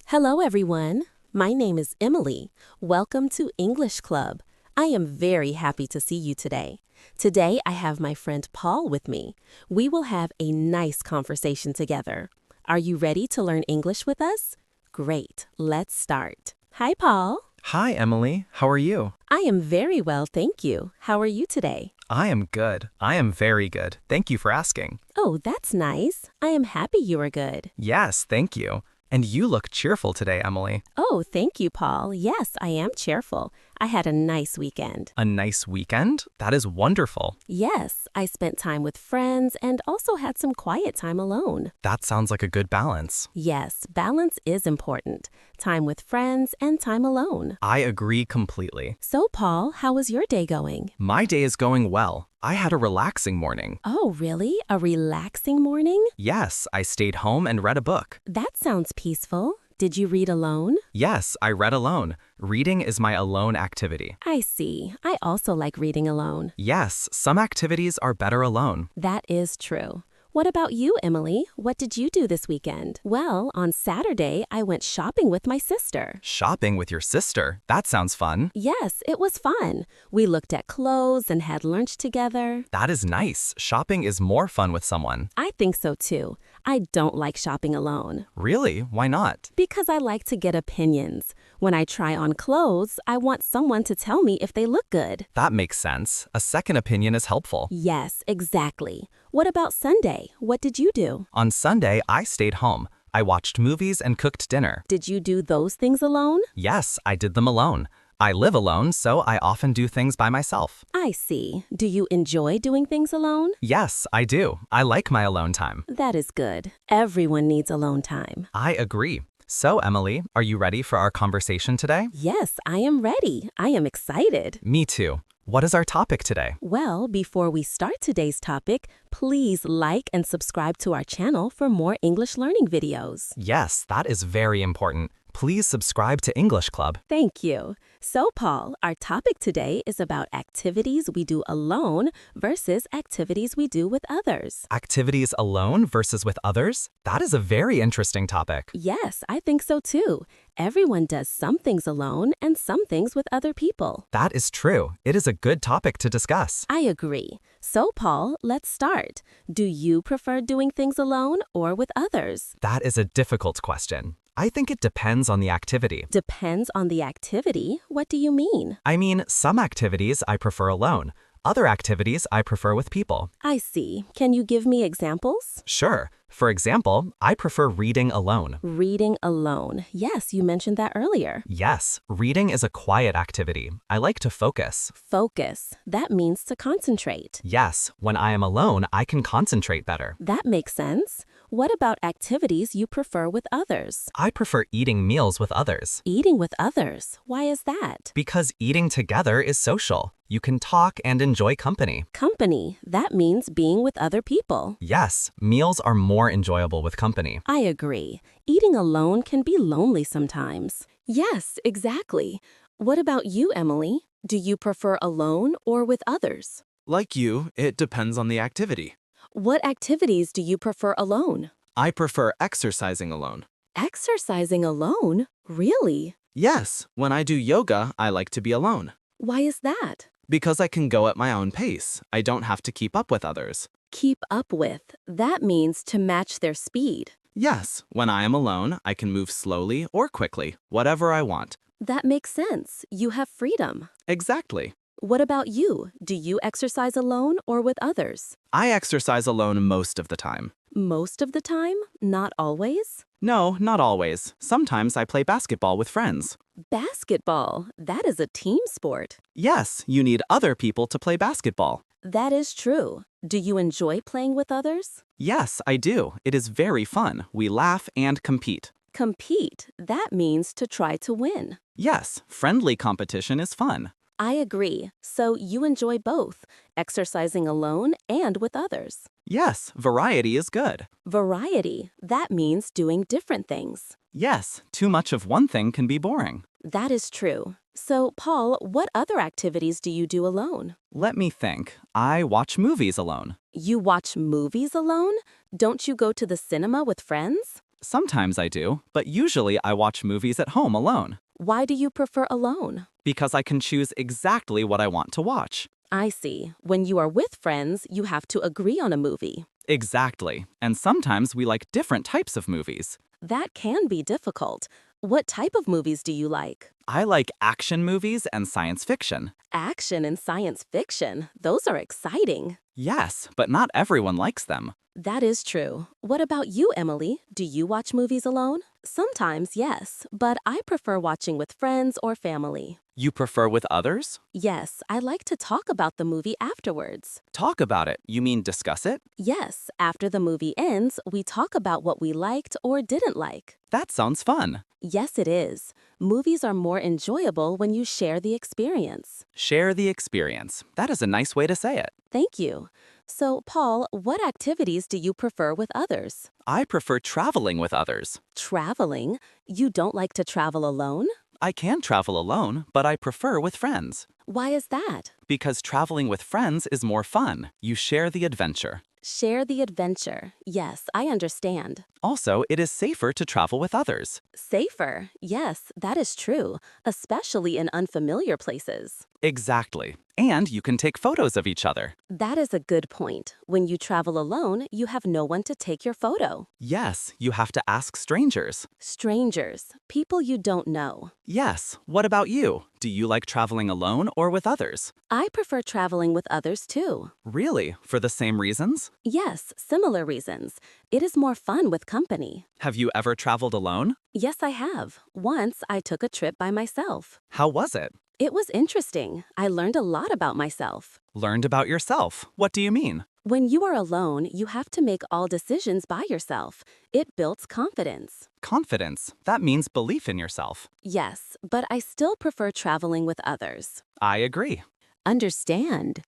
Hello, everyone. My name is Emily. Welcome to English Club. I am very happy to see you today. Today, I have my friend Paul with me. We will have a nice conversation together. Are you ready to learn English with us? Great. Let's start. Hi, Paul. Hi, Emily. How are you? I am very well, thank you. How are you today? I am good. I am very good. Thank you for asking. Oh, that's nice. I am happy you are good. Yes, thank you. And you look cheerful today, Emily. Oh, thank you, Paul. Yes, I am cheerful. I had a nice weekend. A nice weekend? That is wonderful. Yes, I spent time with friends and also had some quiet time alone. That sounds like a good balance. Yes, balance is important. Time with friends and time alone. I agree completely. So, Paul, how was your day going? My day is going well. I had a relaxing morning. Oh, really? A relaxing morning? Yes, I stayed home and read a book. That sounds peaceful. Did you read alone? Yes, I read alone. Reading is my alone activity. I see. I also like reading alone. Yes, some activities are better alone. That is true. What about you, Emily? What did you do this weekend? Well, on Saturday, I went shopping with my sister. Shopping with your sister? That sounds fun. Yes, it was fun. We looked at clothes and had lunch together. That is nice. Shopping is more fun with someone. I think so too. I don't like shopping alone. Really? Why not? Because I like to get opinions. When I try on clothes, I want someone to tell me if they look good. That makes sense. A second opinion is helpful. Yes, exactly. What about Sunday? What did you do? On Sunday, I stayed home. I watched movies and cooked dinner. Did you do those things alone? Yes, I did them alone. I live alone, so I often do things by myself. I see. Do you enjoy doing things alone? Yes, I do. I like my alone time. That is good. Everyone needs alone time. I agree. So, Emily, are you ready for our conversation today? Yes, I am ready. I am excited. Me too. What is our topic today? Well, before we start today's topic, please like and subscribe to our channel for more English learning videos. Yes, that is very important. Please subscribe to English Club. Thank you. So, Paul, our topic today is about activities we do alone versus activities we do with others. Activities alone versus with others? That is a very interesting topic. Yes, I think so too. Everyone does some things alone and some things with other people. That is true. It is a good topic to discuss. I agree. So, Paul, let's start. Do you prefer doing things alone or with others? That is a difficult question. I think it depends on the activity. Depends on the activity? What do you mean? I mean, some activities I prefer alone. Other activities I prefer with people. I see. Can you give me examples? Sure. For example, I prefer reading alone. Reading alone. Yes, you mentioned that earlier. Yes, reading is a quiet activity. I like to focus. Focus. That means to concentrate. Yes, when I am alone, I can concentrate better. That makes sense. What about activities you prefer with others? I prefer eating meals with others. Eating with others. Why is that? Because eating together is social. You can talk and enjoy company. Company. That means being with other people. Yes, meals are more enjoyable with company. I agree. Eating alone can be lonely sometimes. Yes, exactly. What about you, Emily? Do you prefer alone or with others? Like you, it depends on the activity. What activities do you prefer alone? I prefer exercising alone. Exercising alone? Really? Yes, when I do yoga, I like to be alone. Why is that? Because I can go at my own pace. I don't have to keep up with others. Keep up with. That means to match their speed. Yes, when I am alone, I can move slowly or quickly, whatever I want. That makes sense. You have freedom. Exactly. What about you? Do you exercise alone or with others? I exercise alone most of the time. Most of the time? Not always? No, not always. Sometimes I play basketball with friends. Basketball. That is a team sport. Yes, you need other people to play basketball. That is true. Do you enjoy playing with others? Yes, I do. It is very fun. We laugh and compete. Compete. That means to try to win. Yes, friendly competition is fun. I agree. So you enjoy both, exercising alone and with others. Yes, variety is good. Variety. That means doing different things. Yes, too much of one thing can be boring. That is true. So, Paul, what other activities do you do alone? Let me think. I watch movies alone. You watch movies alone? Don't you go to the cinema with friends? Sometimes I do, but usually I watch movies at home alone. Why do you prefer alone? Because I can choose exactly what I want to watch. I see. When you are with friends, you have to agree on a movie. Exactly. And sometimes we like different types of movies. That can be difficult. What type of movies do you like? I like action movies and science fiction. Action and science fiction. Those are exciting. Yes, but not everyone likes them. That is true. What about you, Emily? Do you watch movies alone? Sometimes, yes, but I prefer watching with friends or family. You prefer with others? Yes, I like to talk about the movie afterwards. Talk about it. You mean discuss it? Yes, after the movie ends, we talk about what we liked or didn't like. That sounds fun. Yes, it is. Movies are more enjoyable when you share the experience. Share the experience. That is a nice way to say it. Thank you. So, Paul, what activities do you prefer with others? I prefer traveling with others. Traveling? You don't like to travel alone? I can travel alone, but I prefer with friends. Why is that? Because traveling with friends is more fun. You share the adventure. Share the adventure. Yes, I understand. Also, it is safer to travel with others. Safer. Yes, that is true, especially in unfamiliar places. Exactly. And you can take photos of each other. That is a good point. When you travel alone, you have no one to take your photo. Yes, you have to ask strangers. Strangers, people you don't know. Yes, what about you? Do you like traveling alone or with others? I prefer traveling with others too. Really? For the same reasons? Yes, similar reasons. It is more fun with company. Have you ever traveled alone? Yes, I have. Once I took a trip by myself. How was it? It was interesting. I learned a lot about myself. Learned about yourself. What do you mean? When you are alone, you have to make all decisions by yourself. It builds confidence. Confidence. That means belief in yourself. Yes, but I still prefer traveling with others. I agree. Understand.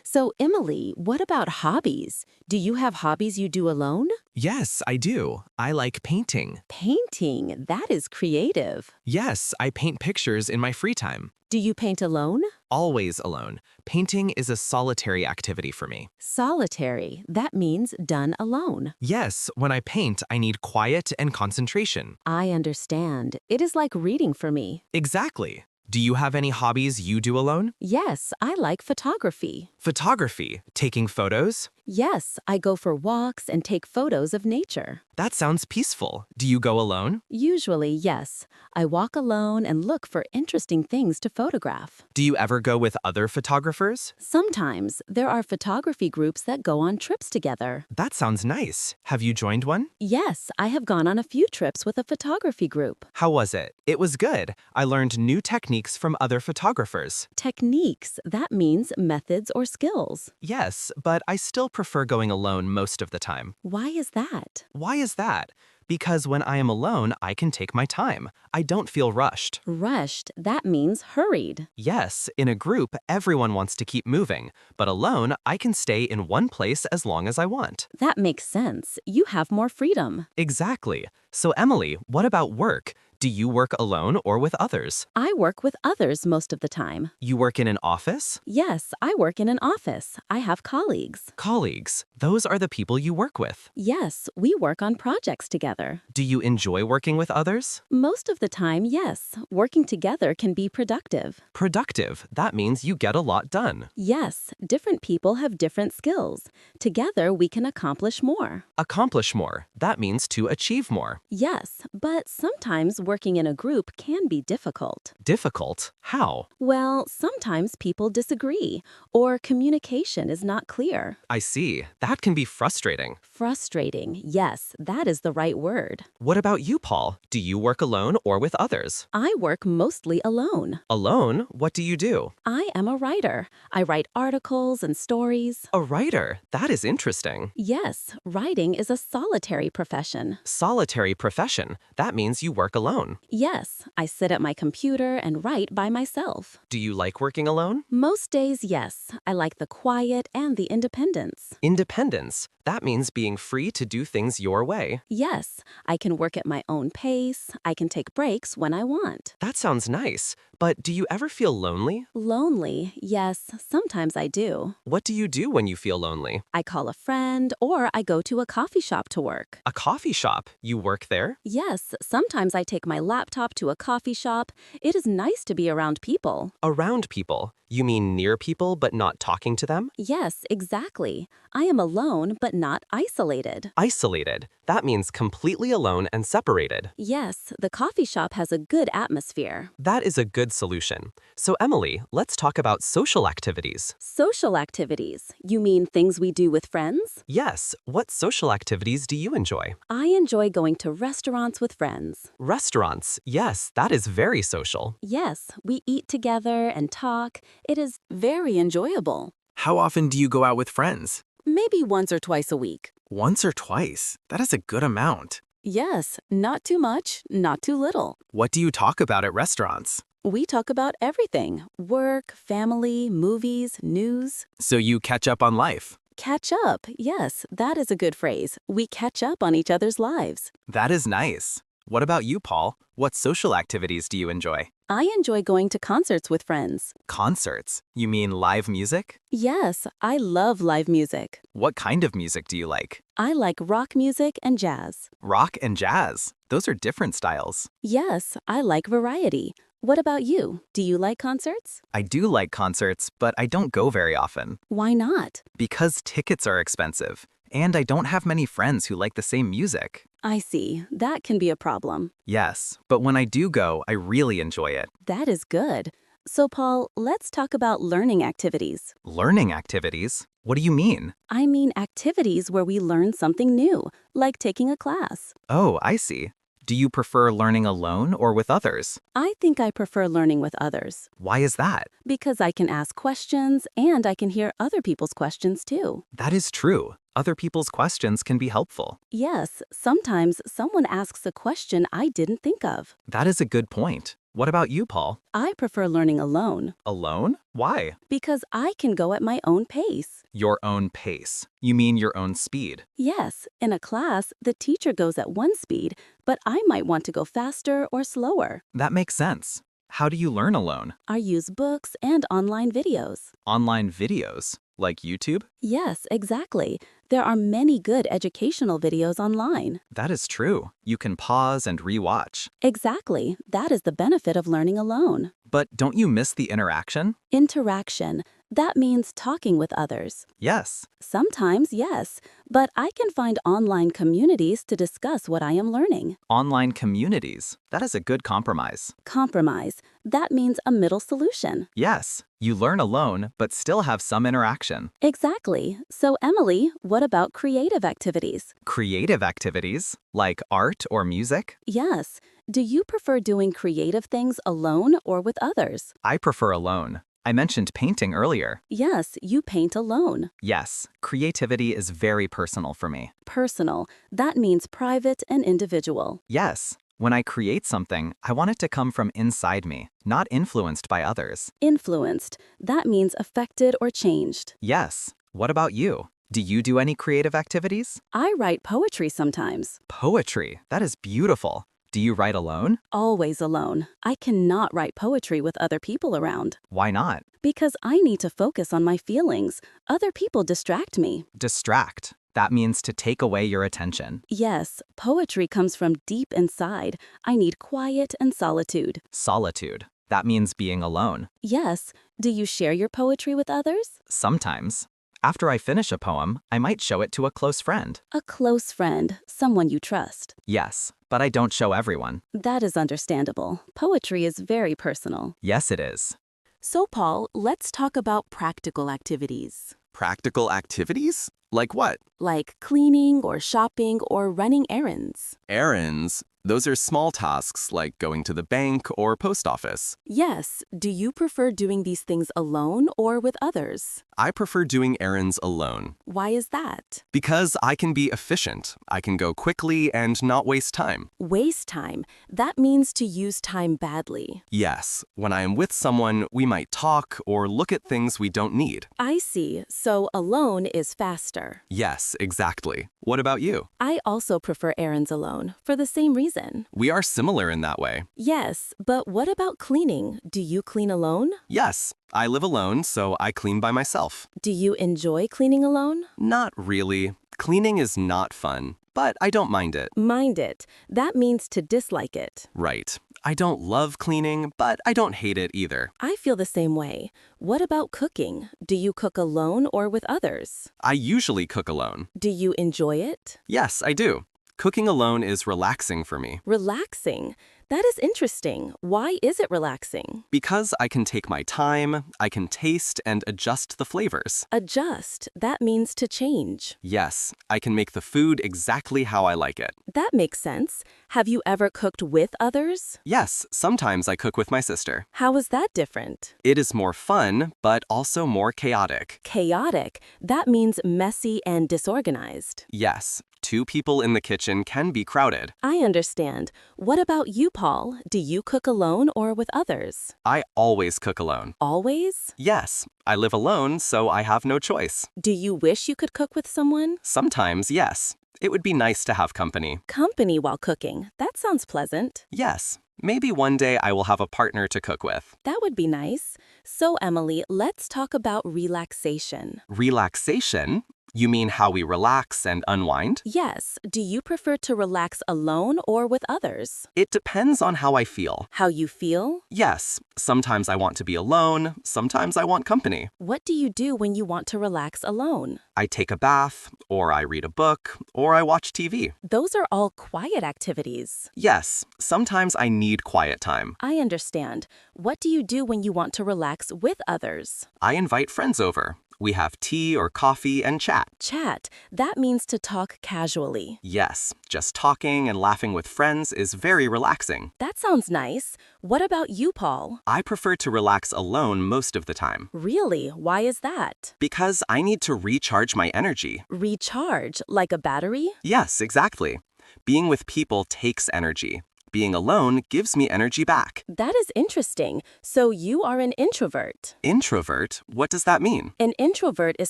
So, Emily, what about hobbies? Do you have hobbies you do alone? Yes, I do. I like painting. Painting, that is creative. Yes, I paint pictures in my free time. Do you paint alone? Always alone. Painting is a solitary activity for me. Solitary, that means done alone. Yes, when I paint, I need quiet and concentration. I understand. It is like reading for me. Exactly. Do you have any hobbies you do alone? Yes, I like photography. Photography, taking photos? Yes, I go for walks and take photos of nature. That sounds peaceful. Do you go alone? Usually, yes. I walk alone and look for interesting things to photograph. Do you ever go with other photographers? Sometimes there are photography groups that go on trips together. That sounds nice. Have you joined one? Yes, I have gone on a few trips with a photography group. How was it? It was good. I learned new techniques from other photographers. Techniques, that means methods or skills. Yes, but I still prefer going alone most of the time. Why is that? Why is that? Because when I am alone, I can take my time. I don't feel rushed. Rushed, that means hurried. Yes, in a group, everyone wants to keep moving, but alone, I can stay in one place as long as I want. That makes sense. You have more freedom. Exactly. So Emily, what about work? Do you work alone or with others? I work with others most of the time. You work in an office? Yes, I work in an office. I have colleagues. Colleagues, those are the people you work with. Yes, we work on projects together. Do you enjoy working with others? Most of the time, yes. Working together can be productive. Productive, that means you get a lot done. Yes, different people have different skills. Together, we can accomplish more. Accomplish more, that means to achieve more. Yes, but sometimes working in a group can be difficult. Difficult? How? Well, sometimes people disagree, or communication is not clear. I see. That can be frustrating. Frustrating, yes, that is the right word. What about you, Paul? Do you work alone or with others? I work mostly alone. Alone? What do you do? I am a writer. I write articles and stories. A writer? That is interesting. Yes, writing is a solitary profession. Solitary profession. That means you work alone. alone? Yes, I sit at my computer and write by myself. Do you like working alone? Most days, yes. I like the quiet and the independence. Independence. That means being free to do things your way. Yes, I can work at my own pace. I can take breaks when I want. That sounds nice, but do you ever feel lonely? Lonely, yes, sometimes I do. What do you do when you feel lonely? I call a friend or I go to a coffee shop to work. A coffee shop. You work there? Yes, sometimes I take my laptop to a coffee shop. It is nice to be around people. Around people. You mean near people but not talking to them? Yes, exactly. I am alone but not isolated. Isolated. That means completely alone and separated. Yes, the coffee shop has a good atmosphere. That is a good solution. So Emily, let's talk about social activities. Social activities. You mean things we do with friends? Yes, what social activities do you enjoy? I enjoy going to restaurants with friends. Restaurants. Yes, that is very social. Yes, we eat together and talk. It is very enjoyable. How often do you go out with friends? Maybe once or twice a week. Once or twice. That is a good amount. Yes, not too much, not too little. What do you talk about at restaurants? We talk about everything: work, family, movies, news. So you catch up on life. Catch up. Yes, that is a good phrase. We catch up on each other's lives. That is nice. What about you, Paul? What social activities do you enjoy? I enjoy going to concerts with friends. Concerts? You mean live music? Yes, I love live music. What kind of music do you like? I like rock music and jazz. Rock and jazz. Those are different styles. Yes, I like variety. What about you? Do you like concerts? I do like concerts, but I don't go very often. Why not? Because tickets are expensive. And I don't have many friends who like the same music. I see. That can be a problem. Yes, but when I do go, I really enjoy it. That is good. So, Paul, let's talk about learning activities. Learning activities? What do you mean? I mean activities where we learn something new, like taking a class. Oh, I see. Do you prefer learning alone or with others? I think I prefer learning with others Why is that? because I can ask questions and I can hear other people's questions too. That is true. Other people's questions can be helpful. Yes, sometimes someone asks a question I didn't think of. That is a good point. What about you, Paul? I prefer learning alone Alone? Why? because I can go at my own pace. Your own pace. You mean your own speed. Yes, in a class, the teacher goes at one speed, but I might want to go faster or slower. That makes sense. How do you learn alone? I use books and online videos. Online videos? Like YouTube? Yes, exactly. There are many good educational videos online. That is true. You can pause and re-watch. Exactly. That is the benefit of learning alone. But don't you miss the interaction? Interaction. That means talking with others. Yes. Sometimes, yes, but I can find online communities to discuss what I am learning. Online communities. That is a good compromise. Compromise. That means a middle solution. Yes. You learn alone, but still have some interaction. Exactly. So, Emily, what about creative activities? Creative activities, like art or music? Yes. Do you prefer doing creative things alone or with others? I prefer alone. I mentioned painting earlier. Yes, you paint alone. Yes, creativity is very personal for me. Personal. That means private and individual. Yes, when I create something, I want it to come from inside me, not influenced by others. Influenced. That means affected or changed. Yes. What about you? Do you do any creative activities? I write poetry sometimes. Poetry. That is beautiful. Do you write alone? Always alone. I cannot write poetry with other people around. Why not? Because I need to focus on my feelings. Other people distract me. Distract. That means to take away your attention. Yes, poetry comes from deep inside. I need quiet and solitude. Solitude. That means being alone. Yes. Do you share your poetry with others? Sometimes. After I finish a poem, I might show it to a close friend. A close friend, someone you trust. Yes, but I don't show everyone. That is understandable. Poetry is very personal. Yes, it is. So, Paul, let's talk about practical activities. Practical activities? Like what? like cleaning or shopping or running errands. Errands. Those are small tasks like going to the bank or post office. Yes, do you prefer doing these things alone or with others? I prefer doing errands alone. Why is that? Because I can be efficient. I can go quickly and not waste time. Waste time. That means to use time badly. Yes, when I am with someone, we might talk or look at things we don't need. I see, so alone is faster. Yes, exactly. What about you? I also prefer errands alone, for the same reason. We are similar in that way. Yes, but what about cleaning? Do you clean alone? Yes, I live alone, so I clean by myself. Do you enjoy cleaning alone? Not really. Cleaning is not fun, but I don't mind it. Mind it. That means to dislike it. Right. I don't love cleaning, but I don't hate it either. I feel the same way. What about cooking? Do you cook alone or with others? I usually cook alone. Do you enjoy it? Yes, I do. Cooking alone is relaxing for me. Relaxing. That is interesting. Why is it relaxing? Because I can take my time, I can taste and adjust the flavors. Adjust. That means to change. Yes, I can make the food exactly how I like it. That makes sense. Have you ever cooked with others? Yes, sometimes I cook with my sister. How is that different? It is more fun, but also more chaotic. Chaotic. That means messy and disorganized. Yes, 2 people in the kitchen can be crowded. I understand. What about you, Paul? Do you cook alone or with others? I always cook alone. Always? Yes, I live alone, so I have no choice. Do you wish you could cook with someone? Sometimes, yes. It would be nice to have company. Company while cooking. That sounds pleasant. Yes, maybe one day I will have a partner to cook with. That would be nice. So, Emily, let's talk about relaxation. Relaxation? You mean how we relax and unwind? Yes. Do you prefer to relax alone or with others? It depends on how I feel. How you feel? Yes, sometimes I want to be alone, sometimes I want company. What do you do when you want to relax alone? I take a bath, or I read a book, or I watch TV. Those are all quiet activities. Yes, sometimes I need quiet time. I understand. What do you do when you want to relax with others? I invite friends over. We have tea or coffee and chat. Chat. That means to talk casually. Yes, just talking and laughing with friends is very relaxing. That sounds nice. What about you, Paul? I prefer to relax alone most of the time. Really? Why is that? Because I need to recharge my energy. Recharge, like a battery? Yes, exactly. Being with people takes energy. Being alone gives me energy back. That is interesting. So you are an introvert. Introvert? What does that mean? An introvert is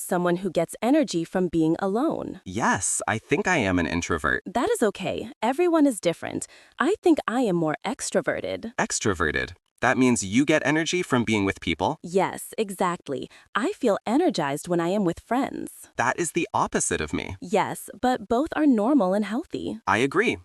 someone who gets energy from being alone. Yes, I think I am an introvert. That is okay. Everyone is different. I think I am more extroverted. Extroverted? That means you get energy from being with people? Yes, exactly. I feel energized when I am with friends. That is the opposite of me. Yes, but both are normal and healthy. I agree.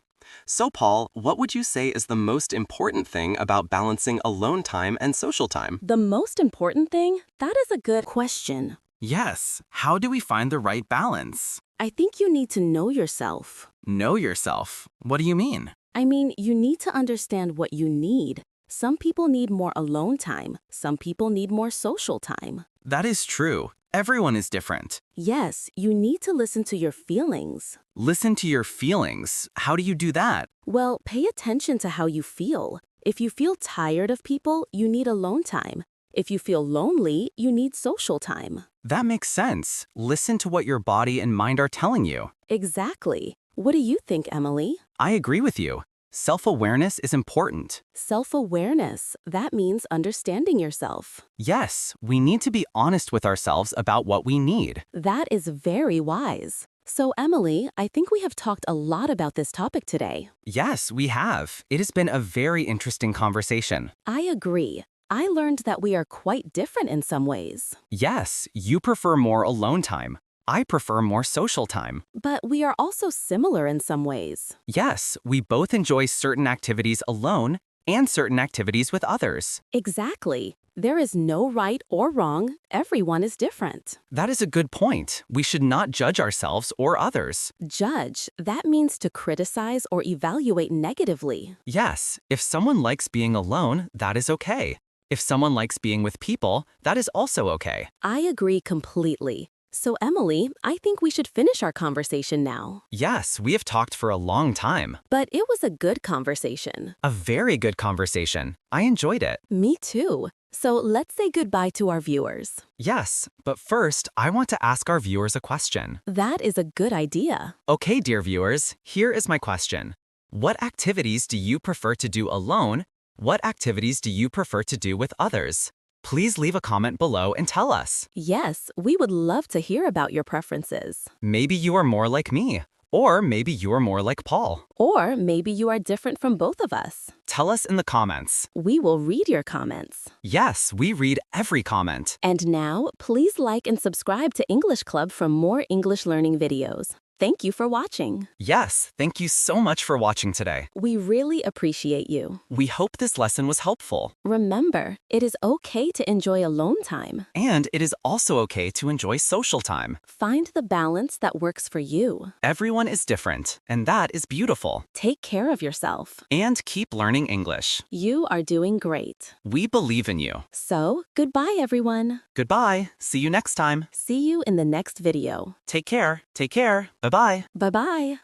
So, Paul, what would you say is the most important thing about balancing alone time and social time? The most important thing? That is a good question. Yes, how do we find the right balance? I think you need to know yourself. Know yourself. What do you mean? I mean, you need to understand what you need. Some people need more alone time. Some people need more social time. That is true. Everyone is different. Yes, you need to listen to your feelings. Listen to your feelings. How do you do that? Well, pay attention to how you feel. If you feel tired of people, you need alone time. If you feel lonely, you need social time. That makes sense. Listen to what your body and mind are telling you. Exactly. What do you think, Emily? I agree with you. Self-awareness is important. Self-awareness. That means understanding yourself. Yes, we need to be honest with ourselves about what we need. That is very wise. So, Emily, I think we have talked a lot about this topic today. Yes, we have. It has been a very interesting conversation. I agree. I learned that we are quite different in some ways. Yes, you prefer more alone time. I prefer more social time. But we are also similar in some ways. Yes, we both enjoy certain activities alone and certain activities with others. Exactly. There is no right or wrong. Everyone is different. That is a good point. We should not judge ourselves or others. Judge. That means to criticize or evaluate negatively. Yes, if someone likes being alone, that is okay. If someone likes being with people, that is also okay. I agree completely. So, Emily, I think we should finish our conversation now. Yes, we have talked for a long time. But it was a good conversation. A very good conversation. I enjoyed it. Me too. So, let's say goodbye to our viewers. Yes, but first, I want to ask our viewers a question. That is a good idea. Okay, dear viewers, here is my question. What activities do you prefer to do alone? What activities do you prefer to do with others? Please leave a comment below and tell us. Yes, we would love to hear about your preferences. Maybe you are more like me, or maybe you are more like Paul. Or maybe you are different from both of us. Tell us in the comments. We will read your comments. Yes, we read every comment. And now, please like and subscribe to English Club for more English learning videos. Thank you for watching. Yes, thank you so much for watching today. We really appreciate you. We hope this lesson was helpful. Remember, it is okay to enjoy alone time. And it is also okay to enjoy social time. Find the balance that works for you. Everyone is different, and that is beautiful. Take care of yourself. And keep learning English. You are doing great. We believe in you. So, goodbye everyone. Goodbye. See you next time. See you in the next video. Take care. Take care. Bye-bye. Bye-bye.